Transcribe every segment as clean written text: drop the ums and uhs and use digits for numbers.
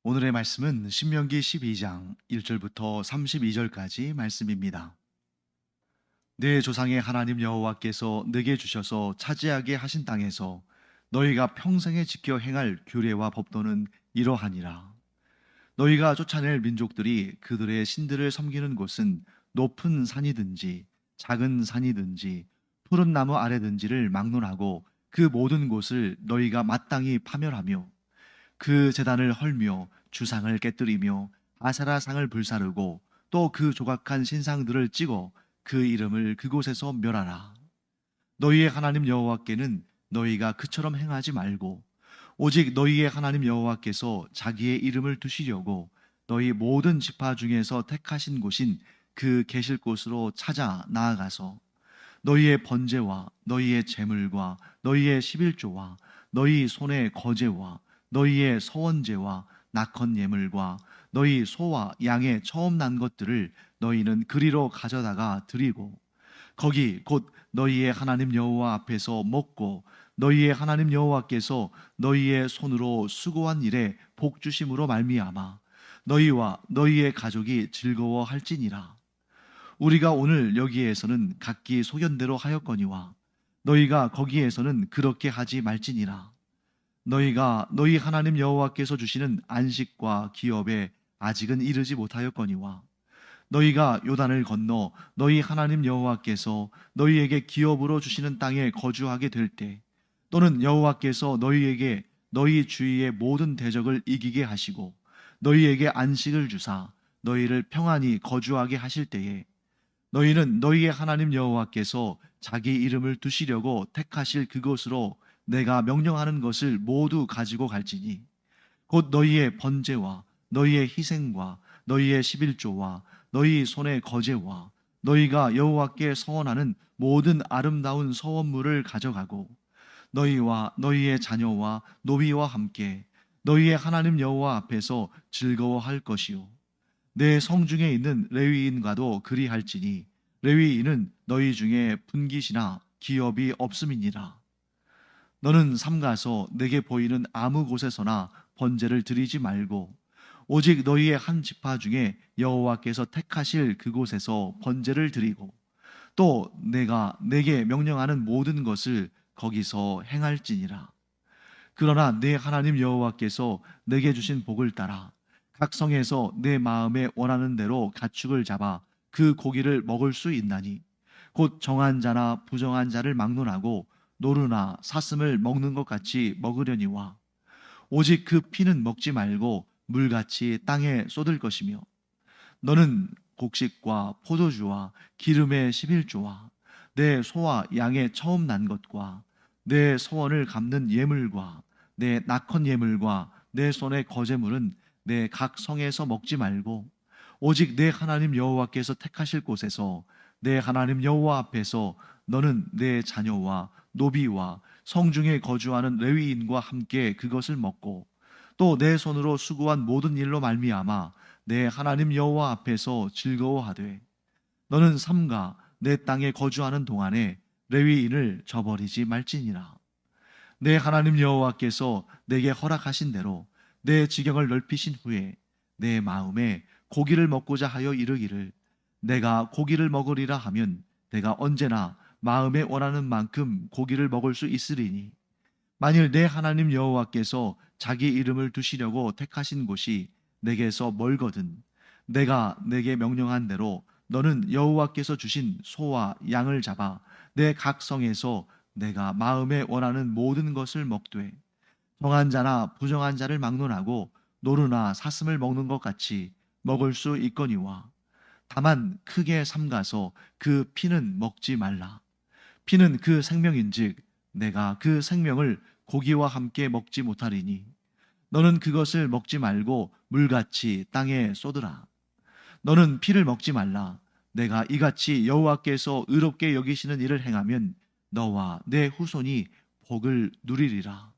오늘의 말씀은 신명기 12장 1절부터 32절까지 말씀입니다. 내 조상의 하나님 여호와께서 내게 주셔서 차지하게 하신 땅에서 너희가 평생에 지켜 행할 규례와 법도는 이러하니라. 너희가 쫓아낼 민족들이 그들의 신들을 섬기는 곳은 높은 산이든지 작은 산이든지 푸른 나무 아래든지를 막론하고 그 모든 곳을 너희가 마땅히 파멸하며 그 제단을 헐며 주상을 깨뜨리며 아사라상을 불사르고 또 그 조각한 신상들을 찍어 그 이름을 그곳에서 멸하라. 너희의 하나님 여호와께는 너희가 그처럼 행하지 말고 오직 너희의 하나님 여호와께서 자기의 이름을 두시려고 너희 모든 지파 중에서 택하신 곳인 그 계실 곳으로 찾아 나아가서 너희의 번제와 너희의 제물과 너희의 십일조와 너희 손의 거제와 너희의 서원제와 낙헌 예물과 너희 소와 양의 처음 난 것들을 너희는 그리로 가져다가 드리고 거기 곧 너희의 하나님 여호와 앞에서 먹고 너희의 하나님 여호와께서 너희의 손으로 수고한 일에 복 주심으로 말미암아 너희와 너희의 가족이 즐거워할지니라. 우리가 오늘 여기에서는 각기 소견대로 하였거니와 너희가 거기에서는 그렇게 하지 말지니라. 너희가 너희 하나님 여호와께서 주시는 안식과 기업에 아직은 이르지 못하였거니와 너희가 요단을 건너 너희 하나님 여호와께서 너희에게 기업으로 주시는 땅에 거주하게 될 때 또는 여호와께서 너희에게 너희 주위의 모든 대적을 이기게 하시고 너희에게 안식을 주사 너희를 평안히 거주하게 하실 때에 너희는 너희의 하나님 여호와께서 자기 이름을 두시려고 택하실 그곳으로 내가 명령하는 것을 모두 가지고 갈지니 곧 너희의 번제와 너희의 희생과 너희의 십일조와 너희 손의 거제와 너희가 여호와께 서원하는 모든 아름다운 서원물을 가져가고 너희와 너희의 자녀와 노비와 함께 너희의 하나님 여호와 앞에서 즐거워할 것이요 내 성중에 있는 레위인과도 그리할지니 레위인은 너희 중에 분깃이나 기업이 없음이니라. 너는 삼가서 내게 보이는 아무 곳에서나 번제를 드리지 말고 오직 너희의 한 지파 중에 여호와께서 택하실 그곳에서 번제를 드리고 또 내가 내게 명령하는 모든 것을 거기서 행할지니라. 그러나 내 하나님 여호와께서 내게 주신 복을 따라 각 성에서 내 마음에 원하는 대로 가축을 잡아 그 고기를 먹을 수 있나니 곧 정한 자나 부정한 자를 막론하고 노루나 사슴을 먹는 것 같이 먹으려니와 오직 그 피는 먹지 말고 물같이 땅에 쏟을 것이며 너는 곡식과 포도주와 기름의 십일조와 내 소와 양의 처음 난 것과 내 소원을 갚는 예물과 내 낙헌 예물과 내 손의 거제물은 내 각 성에서 먹지 말고 오직 내 하나님 여호와께서 택하실 곳에서 내 하나님 여호와 앞에서 너는 내 자녀와 노비와 성중에 거주하는 레위인과 함께 그것을 먹고 또 내 손으로 수고한 모든 일로 말미암아 내 하나님 여호와 앞에서 즐거워하되 너는 삼가 내 땅에 거주하는 동안에 레위인을 저버리지 말지니라. 내 하나님 여호와께서 내게 허락하신 대로 내 지경을 넓히신 후에 내 마음에 고기를 먹고자 하여 이르기를 내가 고기를 먹으리라 하면 내가 언제나 마음에 원하는 만큼 고기를 먹을 수 있으리니 만일 내 하나님 여호와께서 자기 이름을 두시려고 택하신 곳이 내게서 멀거든 내가 내게 명령한 대로 너는 여호와께서 주신 소와 양을 잡아 내 각 성에서 내가 마음에 원하는 모든 것을 먹되 정한 자나 부정한 자를 막론하고 노루나 사슴을 먹는 것 같이 먹을 수 있거니와 다만 크게 삼가서 그 피는 먹지 말라. 피는 그 생명인즉 내가 그 생명을 고기와 함께 먹지 못하리니 너는 그것을 먹지 말고 물같이 땅에 쏟으라. 너는 피를 먹지 말라. 내가 이같이 여호와께서 의롭게 여기시는 일을 행하면 너와 내 후손이 복을 누리리라.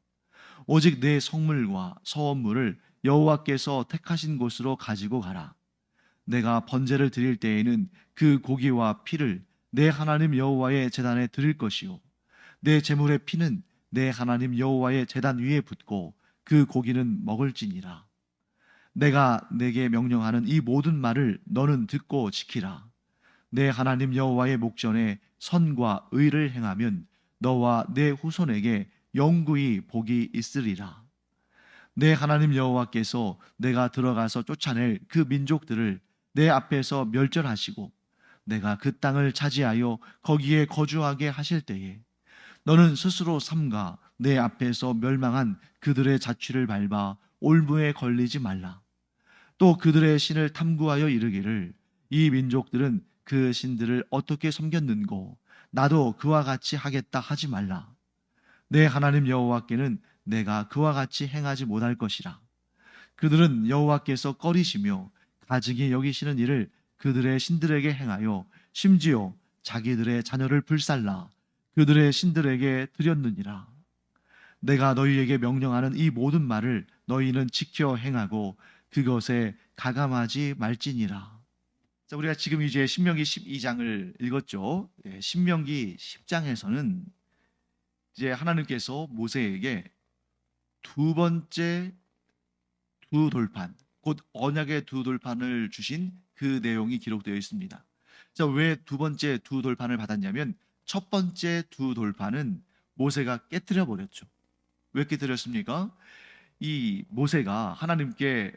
오직 내 성물과 서원물을 여호와께서 택하신 곳으로 가지고 가라. 내가 번제를 드릴 때에는 그 고기와 피를 내 하나님 여호와의 제단에 드릴 것이요 내 제물의 피는 내 하나님 여호와의 제단 위에 붓고 그 고기는 먹을지니라. 내가 내게 명령하는 이 모든 말을 너는 듣고 지키라. 내 하나님 여호와의 목전에 선과 의를 행하면 너와 내 후손에게 영구히 복이 있으리라. 내 하나님 여호와께서 내가 들어가서 쫓아낼 그 민족들을 내 앞에서 멸절하시고 내가 그 땅을 차지하여 거기에 거주하게 하실 때에 너는 스스로 삼가 내 앞에서 멸망한 그들의 자취를 밟아 올무에 걸리지 말라. 또 그들의 신을 탐구하여 이르기를 이 민족들은 그 신들을 어떻게 섬겼는고 나도 그와 같이 하겠다 하지 말라. 내 하나님 여호와께는 내가 그와 같이 행하지 못할 것이라. 그들은 여호와께서 꺼리시며 가증히 여기시는 일을 그들의 신들에게 행하여 심지어 자기들의 자녀를 불살라 그들의 신들에게 드렸느니라. 내가 너희에게 명령하는 이 모든 말을 너희는 지켜 행하고 그것에 가감하지 말지니라. 자, 우리가 지금 이제 신명기 12장을 읽었죠. 신명기 10장에서는 이제 하나님께서 모세에게 두 번째 두 돌판, 곧 언약의 두 돌판을 주신 그 내용이 기록되어 있습니다. 자, 왜 두 번째 두 돌판을 받았냐면 첫 번째 두 돌판은 모세가 깨뜨려 버렸죠. 왜 깨뜨렸습니까? 이 모세가 하나님께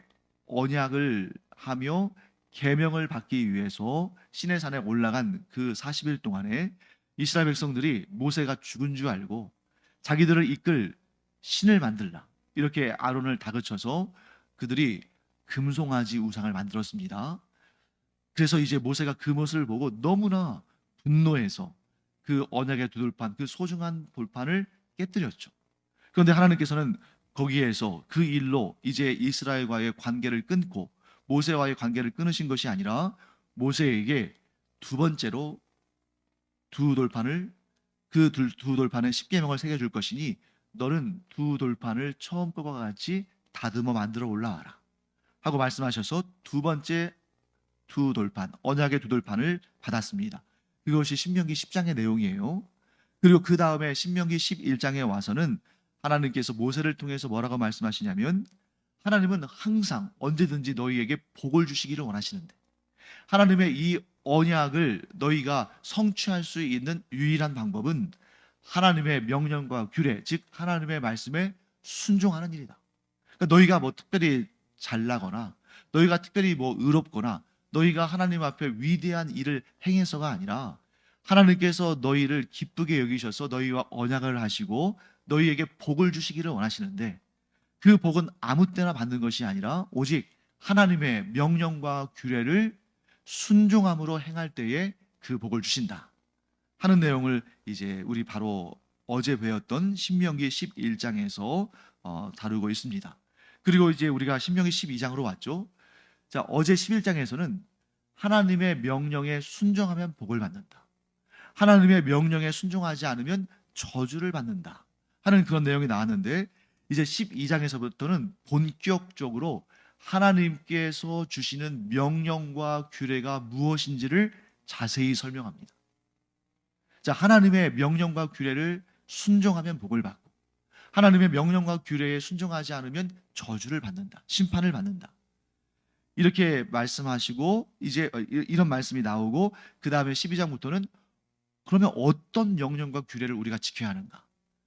언약을 하며 계명을 받기 위해서 시내산에 올라간 그 40일 동안에 이스라엘 백성들이 모세가 죽은 줄 알고 자기들을 이끌 신을 만들라 이렇게 아론을 다그쳐서 그들이 금송아지 우상을 만들었습니다. 그래서 이제 모세가 그 모습을 보고 너무나 분노해서 그 언약의 두 돌판, 그 소중한 돌판을 깨뜨렸죠. 그런데 하나님께서는 거기에서 그 일로 이제 이스라엘과의 관계를 끊고 모세와의 관계를 끊으신 것이 아니라 모세에게 두 번째로 두 돌판을 두 돌판에 십계명을 새겨 줄 것이니 너는 두 돌판을 처음 것과 같이 다듬어 만들어 올라와라 하고 말씀하셔서 두 번째 두 돌판, 언약의 두 돌판을 받았습니다. 그것이 신명기 10장의 내용이에요. 그리고 그 다음에 신명기 11장에 와서는 하나님께서 모세를 통해서 뭐라고 말씀하시냐면 하나님은 항상 언제든지 너희에게 복을 주시기를 원하시는데 하나님의 이 언약을 너희가 성취할 수 있는 유일한 방법은 하나님의 명령과 규례, 즉 하나님의 말씀에 순종하는 일이다. 그러니까 너희가 뭐 특별히 잘나거나 너희가 특별히 뭐 의롭거나 너희가 하나님 앞에 위대한 일을 행해서가 아니라 하나님께서 너희를 기쁘게 여기셔서 너희와 언약을 하시고 너희에게 복을 주시기를 원하시는데 그 복은 아무 때나 받는 것이 아니라 오직 하나님의 명령과 규례를 순종함으로 행할 때에 그 복을 주신다 하는 내용을 이제 우리 바로 어제 배웠던 신명기 11장에서 다루고 있습니다. 그리고 이제 우리가 신명기 12장으로 왔죠. 자, 어제 11장에서는 하나님의 명령에 순종하면 복을 받는다. 하나님의 명령에 순종하지 않으면 저주를 받는다 하는 그런 내용이 나왔는데 이제 12장에서부터는 본격적으로 하나님께서 주시는 명령과 규례가 무엇인지를 자세히 설명합니다. 자, 하나님의 명령과 규례를 순종하면 복을 받고 하나님의 명령과 규례에 순종하지 않으면 저주를 받는다. 심판을 받는다. 이렇게 말씀하시고 이제 이런 말씀이 나오고 그 다음에 12장부터는 그러면 어떤 명령과 규례를 우리가 지켜야 하는가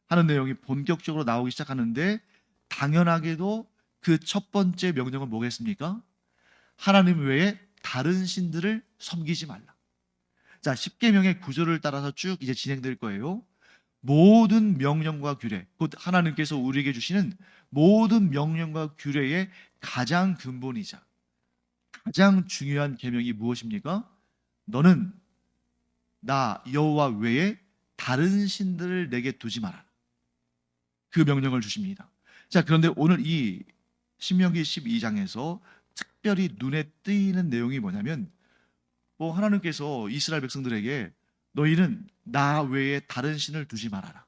하는 내용이 본격적으로 나오기 시작하는데 당연하게도 그 첫 번째 명령은 뭐겠습니까? 하나님 외에 다른 신들을 섬기지 말라. 자, 10계명의 구조를 따라서 쭉 이제 진행될 거예요. 모든 명령과 규례, 곧 하나님께서 우리에게 주시는 모든 명령과 규례의 가장 근본이자 가장 중요한 계명이 무엇입니까? 너는 나 여호와 외에 다른 신들을 내게 두지 마라. 그 명령을 주십니다. 자, 그런데 오늘 이 신명기 12장에서 특별히 눈에 띄는 내용이 뭐냐면 하나님께서 이스라엘 백성들에게 너희는 나 외에 다른 신을 두지 말아라.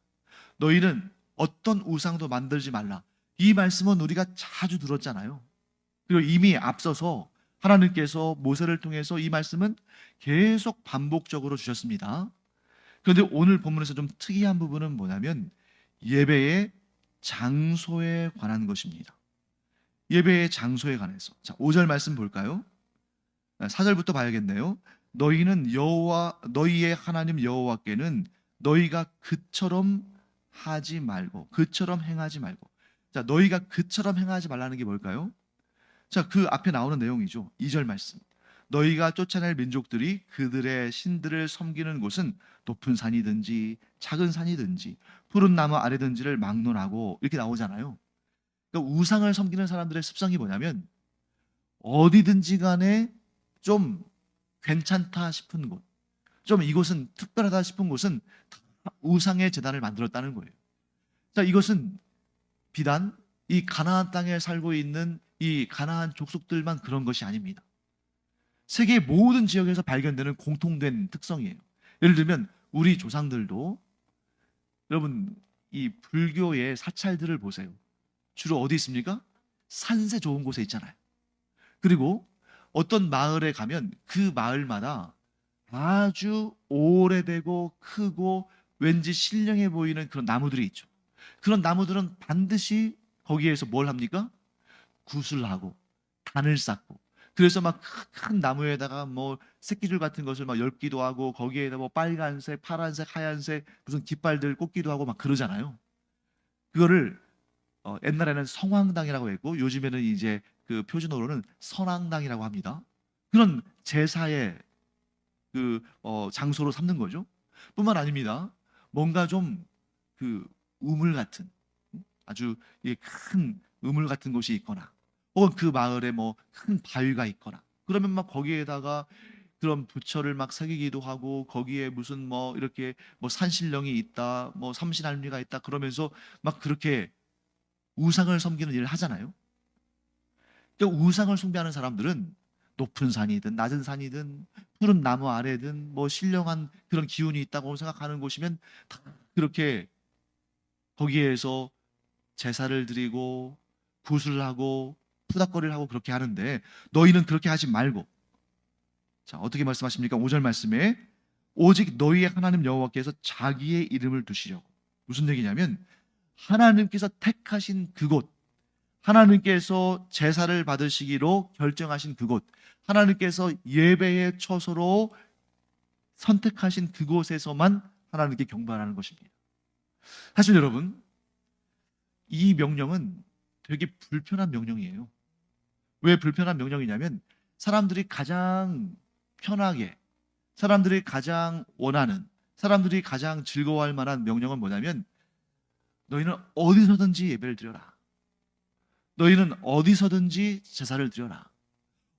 너희는 어떤 우상도 만들지 말라. 이 말씀은 우리가 자주 들었잖아요. 그리고 이미 앞서서 하나님께서 모세를 통해서 이 말씀은 계속 반복적으로 주셨습니다. 그런데 오늘 본문에서 좀 특이한 부분은 뭐냐면 예배의 장소에 관한 것입니다. 예배의 장소에 관해서. 자, 5절 말씀 볼까요? 4절부터 봐야겠네요. 너희는 너희의 하나님 여호와께는 너희가 그처럼 하지 말고, 그처럼 행하지 말고. 자, 너희가 그처럼 행하지 말라는 게 뭘까요? 자, 그 앞에 나오는 내용이죠. 2절 말씀. 너희가 쫓아낼 민족들이 그들의 신들을 섬기는 곳은 높은 산이든지 작은 산이든지 푸른 나무 아래든지를 막론하고 이렇게 나오잖아요. 그러니까 우상을 섬기는 사람들의 습성이 뭐냐면 어디든지 간에 좀 괜찮다 싶은 곳, 좀 이곳은 특별하다 싶은 곳은 다 우상의 제단을 만들었다는 거예요. 자, 이것은 비단 이 가나안 땅에 살고 있는 이 가나안 족속들만 그런 것이 아닙니다. 세계 모든 지역에서 발견되는 공통된 특성이에요. 예를 들면 우리 조상들도, 여러분, 이 불교의 사찰들을 보세요. 주로 어디 있습니까? 산세 좋은 곳에 있잖아요. 그리고 어떤 마을에 가면 그 마을마다 아주 오래되고 크고 왠지 신령해 보이는 그런 나무들이 있죠. 그런 나무들은 반드시 거기에서 뭘 합니까? 구슬하고 단을 쌓고, 그래서 막 큰 나무에다가 뭐 새끼줄 같은 것을 막 엮기도 하고, 거기에다 뭐 빨간색, 파란색, 하얀색 무슨 깃발들 꽂기도 하고 막 그러잖아요. 그거를 옛날에는 성황당이라고 했고 요즘에는 이제 그 표준어로는 선앙당이라고 합니다. 그런 제사의 장소로 삼는 거죠. 뿐만 아닙니다. 뭔가 좀 그 우물 같은, 아주 큰 우물 같은 곳이 있거나, 혹은 그 마을에 뭐 큰 바위가 있거나, 그러면 막 거기에다가 그런 부처를 막 새기기도 하고, 거기에 무슨 뭐 이렇게 뭐 산신령이 있다, 뭐 삼신할미가 있다 그러면서 막 그렇게 우상을 섬기는 일을 하잖아요. 그러니까 우상을 숭배하는 사람들은 높은 산이든 낮은 산이든 푸른 나무 아래든 뭐 신령한 그런 기운이 있다고 생각하는 곳이면 다 그렇게 거기에서 제사를 드리고 구슬을 하고 푸닥거리를 하고 그렇게 하는데, 너희는 그렇게 하지 말고, 자, 어떻게 말씀하십니까? 5절 말씀에 오직 너희의 하나님 여호와께서 자기의 이름을 두시려고. 무슨 얘기냐면 하나님께서 택하신 그곳, 하나님께서 제사를 받으시기로 결정하신 그곳, 하나님께서 예배의 처소로 선택하신 그곳에서만 하나님께 경배하는 것입니다. 사실 여러분, 이 명령은 되게 불편한 명령이에요. 왜 불편한 명령이냐면 사람들이 가장 편하게, 사람들이 가장 원하는, 사람들이 가장 즐거워할 만한 명령은 뭐냐면 너희는 어디서든지 예배를 드려라. 너희는 어디서든지 제사를 드려라.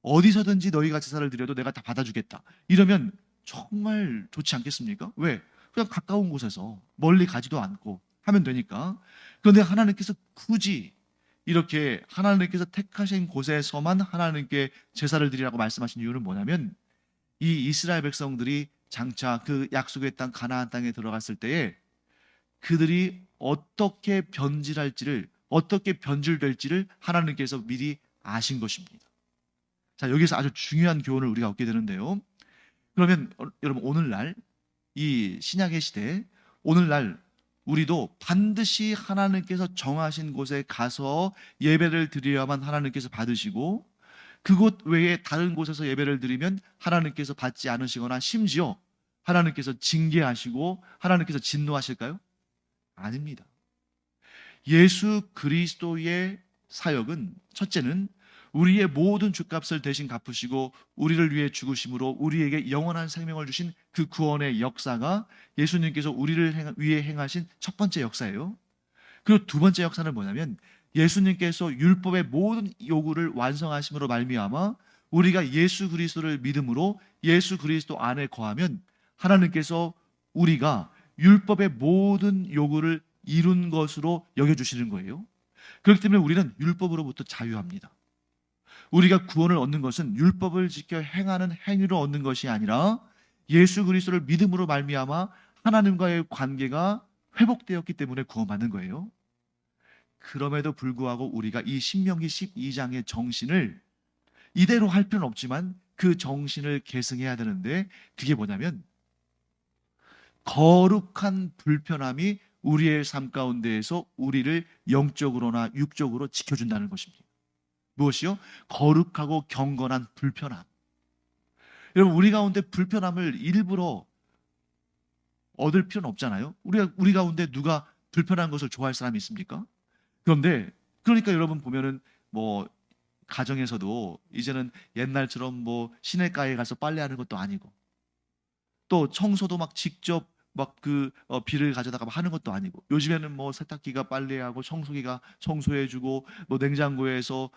어디서든지 너희가 제사를 드려도 내가 다 받아주겠다. 이러면 정말 좋지 않겠습니까? 왜? 그냥 가까운 곳에서 멀리 가지도 않고 하면 되니까. 그런데 하나님께서 굳이 이렇게 하나님께서 택하신 곳에서만 하나님께 제사를 드리라고 말씀하신 이유는 뭐냐면 이 이스라엘 백성들이 장차 그 약속의 땅 가나안 땅에 들어갔을 때에 그들이 어떻게 변질할지를, 어떻게 변질될지를 하나님께서 미리 아신 것입니다. 자, 여기서 아주 중요한 교훈을 우리가 얻게 되는데요. 그러면 여러분, 오늘날 이 신약의 시대, 오늘날 우리도 반드시 하나님께서 정하신 곳에 가서 예배를 드려야만 하나님께서 받으시고, 그곳 외에 다른 곳에서 예배를 드리면 하나님께서 받지 않으시거나 심지어 하나님께서 징계하시고 하나님께서 진노하실까요? 아닙니다. 예수 그리스도의 사역은, 첫째는 우리의 모든 죗값을 대신 갚으시고 우리를 위해 죽으심으로 우리에게 영원한 생명을 주신 그 구원의 역사가 예수님께서 우리를 위해 행하신 첫 번째 역사예요. 그리고 두 번째 역사는 뭐냐면 예수님께서 율법의 모든 요구를 완성하심으로 말미암아 우리가 예수 그리스도를 믿음으로 예수 그리스도 안에 거하면 하나님께서 우리가 율법의 모든 요구를 이룬 것으로 여겨주시는 거예요. 그렇기 때문에 우리는 율법으로부터 자유합니다. 우리가 구원을 얻는 것은 율법을 지켜 행하는 행위로 얻는 것이 아니라 예수 그리스도를 믿음으로 말미암아 하나님과의 관계가 회복되었기 때문에 구원받는 거예요. 그럼에도 불구하고 우리가 이 신명기 12장의 정신을 이대로 할 필요는 없지만 그 정신을 계승해야 되는데, 그게 뭐냐면 거룩한 불편함이 우리의 삶 가운데에서 우리를 영적으로나 육적으로 지켜준다는 것입니다. 무엇이요? 거룩하고 경건한 불편함. 여러분, 우리 가운데 불편함을 일부러 얻을 필요는 없잖아요. 우리 가운데 누가 불편한 것을 좋아할 사람이 있습니까? 그런데 그러니까 여러분 보면은 뭐 가정에서도 이제는 옛날처럼 뭐 시내가에 가서 빨래하는 것도 아니고, 또 청소도 막 직접 막 비를 가져다가 막 하는 것도 아니고, 요즘에는 뭐 세탁기가 빨래하고 청소기가 청소해주고 뭐 냉장고에서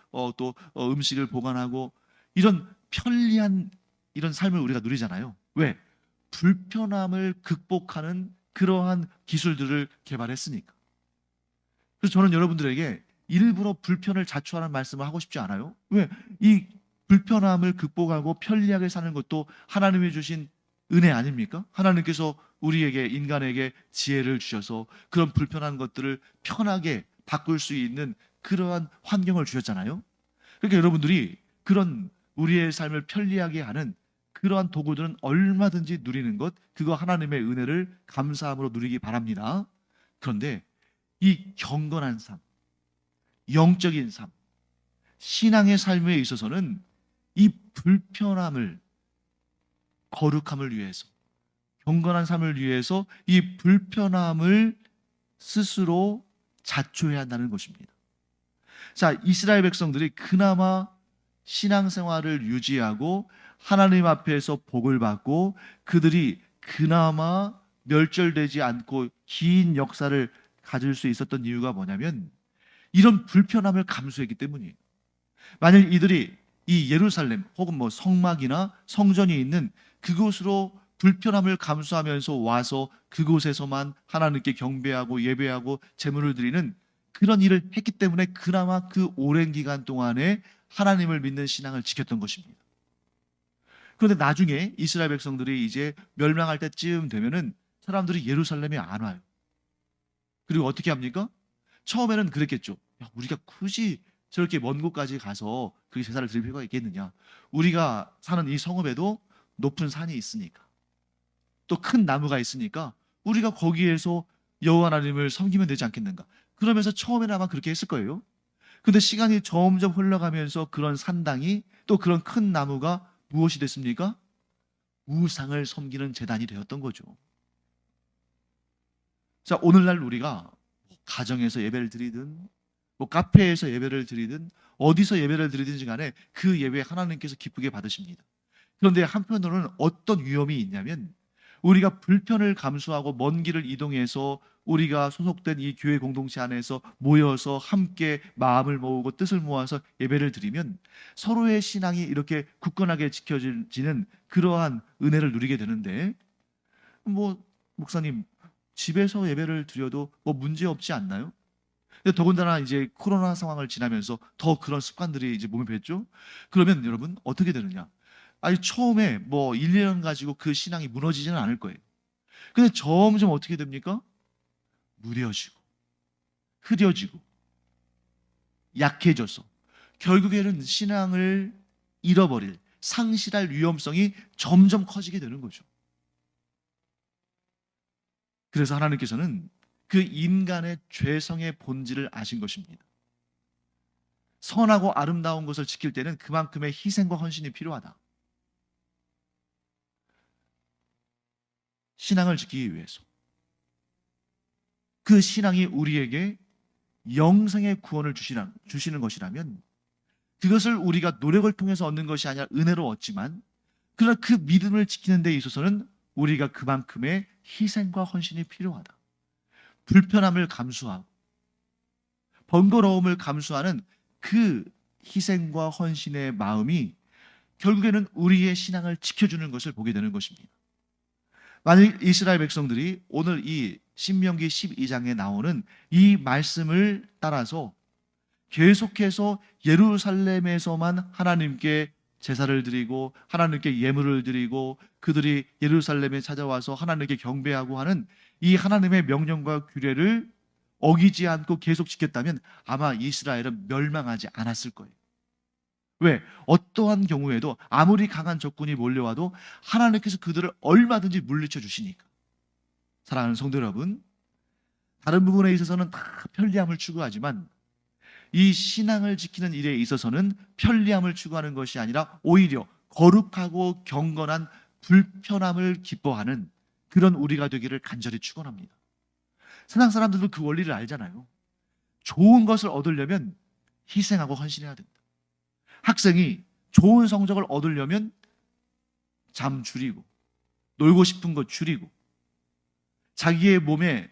음식을 보관하고, 이런 편리한 이런 삶을 우리가 누리잖아요. 왜? 불편함을 극복하는 그러한 기술들을 개발했으니까. 그래서 저는 여러분들에게 일부러 불편을 자초하는 말씀을 하고 싶지 않아요. 왜? 이 불편함을 극복하고 편리하게 사는 것도 하나님이 주신 은혜 아닙니까? 하나님께서 우리에게, 인간에게 지혜를 주셔서 그런 불편한 것들을 편하게 바꿀 수 있는 그러한 환경을 주셨잖아요. 그러니까 여러분들이 그런 우리의 삶을 편리하게 하는 그러한 도구들은 얼마든지 누리는 것, 그거 하나님의 은혜를 감사함으로 누리기 바랍니다. 그런데 이 경건한 삶, 영적인 삶, 신앙의 삶에 있어서는 이 불편함을, 거룩함을 위해서, 경건한 삶을 위해서 이 불편함을 스스로 자초해야 한다는 것입니다. 자, 이스라엘 백성들이 그나마 신앙생활을 유지하고 하나님 앞에서 복을 받고 그들이 그나마 멸절되지 않고 긴 역사를 가질 수 있었던 이유가 뭐냐면 이런 불편함을 감수했기 때문이에요. 만약 이들이 이 예루살렘 혹은 뭐 성막이나 성전이 있는 그곳으로 불편함을 감수하면서 와서 그곳에서만 하나님께 경배하고 예배하고 제물을 드리는 그런 일을 했기 때문에 그나마 그 오랜 기간 동안에 하나님을 믿는 신앙을 지켰던 것입니다. 그런데 나중에 이스라엘 백성들이 이제 멸망할 때쯤 되면은 사람들이 예루살렘에 안 와요. 그리고 어떻게 합니까? 처음에는 그랬겠죠. 야, 우리가 굳이 저렇게 먼 곳까지 가서 그렇게 제사를 드릴 필요가 있겠느냐. 우리가 사는 이 성읍에도 높은 산이 있으니까, 또 큰 나무가 있으니까 우리가 거기에서 여호와 하나님을 섬기면 되지 않겠는가. 그러면서 처음에는 아마 그렇게 했을 거예요. 근데 시간이 점점 흘러가면서 그런 산당이, 또 그런 큰 나무가 무엇이 됐습니까? 우상을 섬기는 제단이 되었던 거죠. 자, 오늘날 우리가 가정에서 예배를 드리든 뭐 카페에서 예배를 드리든 어디서 예배를 드리든지 간에 그 예배 하나님께서 기쁘게 받으십니다. 그런데 한편으로는 어떤 위험이 있냐면 우리가 불편을 감수하고 먼 길을 이동해서 우리가 소속된 이 교회 공동체 안에서 모여서 함께 마음을 모으고 뜻을 모아서 예배를 드리면 서로의 신앙이 이렇게 굳건하게 지켜지는 그러한 은혜를 누리게 되는데, 뭐 목사님 집에서 예배를 드려도 뭐 문제 없지 않나요? 근데 더군다나 이제 코로나 상황을 지나면서 더 그런 습관들이 이제 몸에 뱄죠. 그러면 여러분 어떻게 되느냐? 아니 처음에 뭐 1, 2년 가지고 그 신앙이 무너지지는 않을 거예요. 근데 점점 어떻게 됩니까? 무뎌지고 흐려지고 약해져서 결국에는 신앙을 잃어버릴, 상실할 위험성이 점점 커지게 되는 거죠. 그래서 하나님께서는 그 인간의 죄성의 본질을 아신 것입니다. 선하고 아름다운 것을 지킬 때는 그만큼의 희생과 헌신이 필요하다. 신앙을 지키기 위해서. 그 신앙이 우리에게 영생의 구원을 주시는 것이라면 그것을 우리가 노력을 통해서 얻는 것이 아니라 은혜로 얻지만, 그러나 그 믿음을 지키는 데 있어서는 우리가 그만큼의 희생과 헌신이 필요하다. 불편함을 감수하고 번거로움을 감수하는 그 희생과 헌신의 마음이 결국에는 우리의 신앙을 지켜주는 것을 보게 되는 것입니다. 만약 이스라엘 백성들이 오늘 이 신명기 12장에 나오는 이 말씀을 따라서 계속해서 예루살렘에서만 하나님께 제사를 드리고 하나님께 예물을 드리고 그들이 예루살렘에 찾아와서 하나님께 경배하고 하는 이 하나님의 명령과 규례를 어기지 않고 계속 지켰다면 아마 이스라엘은 멸망하지 않았을 거예요. 왜? 어떠한 경우에도 아무리 강한 적군이 몰려와도 하나님께서 그들을 얼마든지 물리쳐 주시니까. 사랑하는 성도 여러분, 다른 부분에 있어서는 다 편리함을 추구하지만 이 신앙을 지키는 일에 있어서는 편리함을 추구하는 것이 아니라 오히려 거룩하고 경건한 불편함을 기뻐하는 그런 우리가 되기를 간절히 축원합니다. 세상 사람들도 그 원리를 알잖아요. 좋은 것을 얻으려면 희생하고 헌신해야 된다. 학생이 좋은 성적을 얻으려면 잠 줄이고 놀고 싶은 거 줄이고 자기의 몸에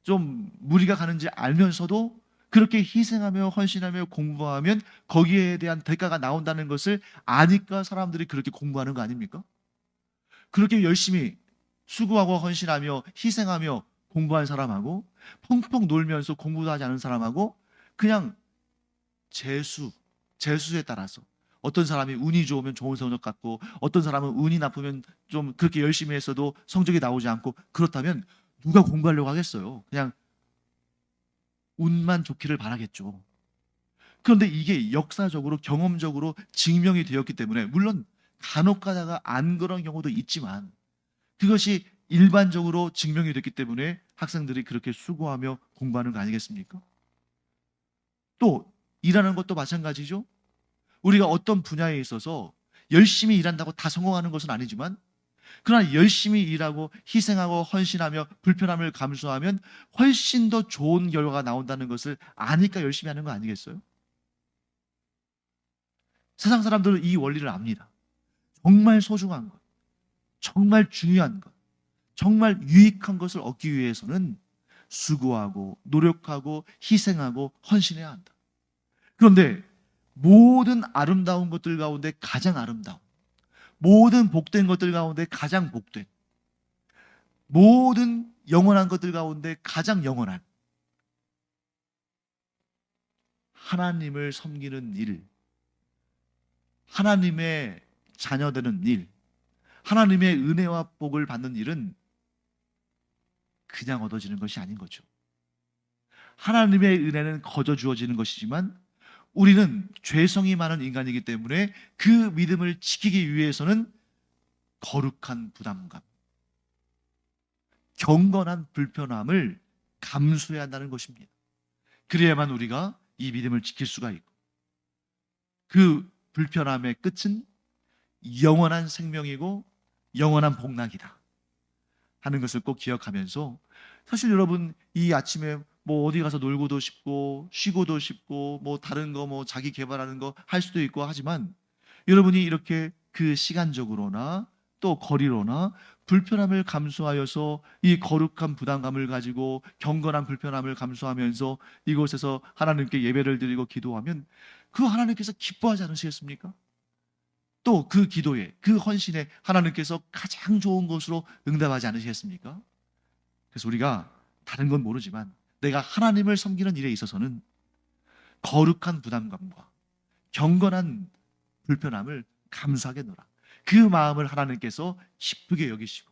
좀 무리가 가는지 알면서도 그렇게 희생하며 헌신하며 공부하면 거기에 대한 대가가 나온다는 것을 아니까 사람들이 그렇게 공부하는 거 아닙니까? 그렇게 열심히 수고하고 헌신하며 희생하며 공부한 사람하고 펑펑 놀면서 공부도 하지 않은 사람하고 그냥 재수에 따라서 어떤 사람이 운이 좋으면 좋은 성적 갖고 어떤 사람은 운이 나쁘면 좀 그렇게 열심히 했어도 성적이 나오지 않고 그렇다면 누가 공부하려고 하겠어요? 그냥 운만 좋기를 바라겠죠. 그런데 이게 역사적으로 경험적으로 증명이 되었기 때문에 물론 간혹 가다가 안 그런 경우도 있지만 그것이 일반적으로 증명이 됐기 때문에 학생들이 그렇게 수고하며 공부하는 거 아니겠습니까? 또 일하는 것도 마찬가지죠. 우리가 어떤 분야에 있어서 열심히 일한다고 다 성공하는 것은 아니지만 그러나 열심히 일하고 희생하고 헌신하며 불편함을 감수하면 훨씬 더 좋은 결과가 나온다는 것을 아니까 열심히 하는 거 아니겠어요? 세상 사람들은 이 원리를 압니다. 정말 소중한 것, 정말 중요한 것, 정말 유익한 것을 얻기 위해서는 수고하고 노력하고 희생하고 헌신해야 한다. 그런데 모든 아름다운 것들 가운데 가장 아름다운, 모든 복된 것들 가운데 가장 복된, 모든 영원한 것들 가운데 가장 영원한 하나님을 섬기는 일, 하나님의 자녀되는 일, 하나님의 은혜와 복을 받는 일은 그냥 얻어지는 것이 아닌 거죠. 하나님의 은혜는 거저 주어지는 것이지만 우리는 죄성이 많은 인간이기 때문에 그 믿음을 지키기 위해서는 거룩한 부담감, 경건한 불편함을 감수해야 한다는 것입니다. 그래야만 우리가 이 믿음을 지킬 수가 있고 그 불편함의 끝은 영원한 생명이고 영원한 복락이다 하는 것을 꼭 기억하면서 사실 여러분 이 아침에 뭐 어디 가서 놀고도 싶고 쉬고도 싶고 뭐 다른 거 뭐 자기 개발하는 거 할 수도 있고 하지만 여러분이 이렇게 그 시간적으로나 또 거리로나 불편함을 감수하여서 이 거룩한 부담감을 가지고 경건한 불편함을 감수하면서 이곳에서 하나님께 예배를 드리고 기도하면 그 하나님께서 기뻐하지 않으시겠습니까? 또 그 기도에 그 헌신에 하나님께서 가장 좋은 것으로 응답하지 않으시겠습니까? 그래서 우리가 다른 건 모르지만 내가 하나님을 섬기는 일에 있어서는 거룩한 부담감과 경건한 불편함을 감수하겠노라. 그 마음을 하나님께서 기쁘게 여기시고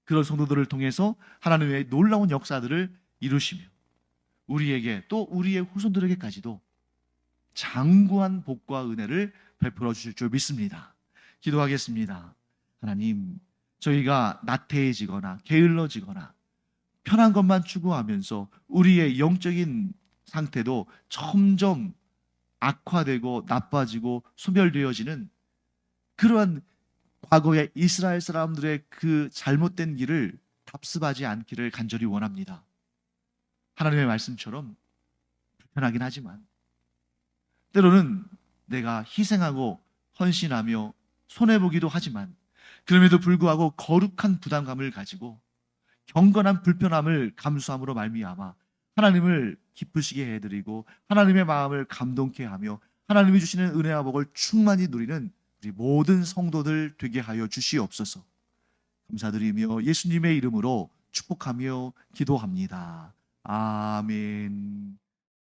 그런 성도들을 통해서 하나님의 놀라운 역사들을 이루시며 우리에게 또 우리의 후손들에게까지도 장구한 복과 은혜를 베풀어 주실 줄 믿습니다. 기도하겠습니다. 하나님, 저희가 나태해지거나 게을러지거나 편한 것만 추구하면서 우리의 영적인 상태도 점점 악화되고 나빠지고 소멸되어지는 그러한 과거의 이스라엘 사람들의 그 잘못된 길을 답습하지 않기를 간절히 원합니다. 하나님의 말씀처럼 불편하긴 하지만 때로는 내가 희생하고 헌신하며 손해보기도 하지만 그럼에도 불구하고 거룩한 부담감을 가지고 경건한 불편함을 감수함으로 말미암아 하나님을 기쁘시게 해드리고 하나님의 마음을 감동케 하며 하나님이 주시는 은혜와 복을 충만히 누리는 우리 모든 성도들 되게 하여 주시옵소서. 감사드리며 예수님의 이름으로 축복하며 기도합니다. 아멘.